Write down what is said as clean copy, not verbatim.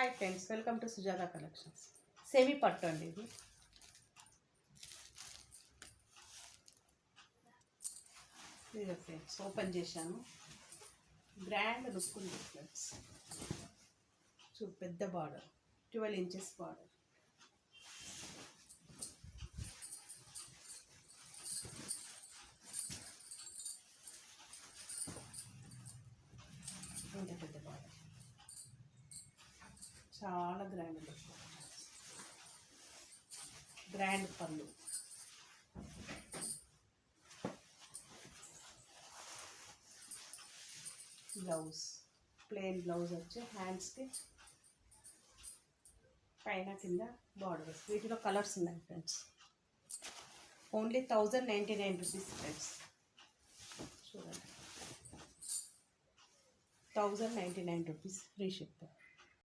Hi friends, welcome to Sujatha collections. Semi పట్టు అండి ఇది. ఇది ఫ్రెండ్స్ ఓపెన్ చేశాను. గ్రాండ్ లుక్ ఉంది ఫ్రెండ్స్. పెద్ద బార్డర్, 12 ఇంచెస్ బార్డర్. ఇంత పెద్ద బార్డర్, చాలా గ్రాండ్ లుక్. గ్రాండ్ పళ్ళు, బ్లౌజ్ ప్లెయిన్ బ్లౌజ్ వచ్చి హ్యాండ్స్కి పైన కింద బార్డర్. వీటిలో కలర్స్ ఉన్నాయి ఫ్రెండ్స్. Only 1099 rupees friends. చూడండి, 1099 రూపీస్ ఫ్రీ షిప్.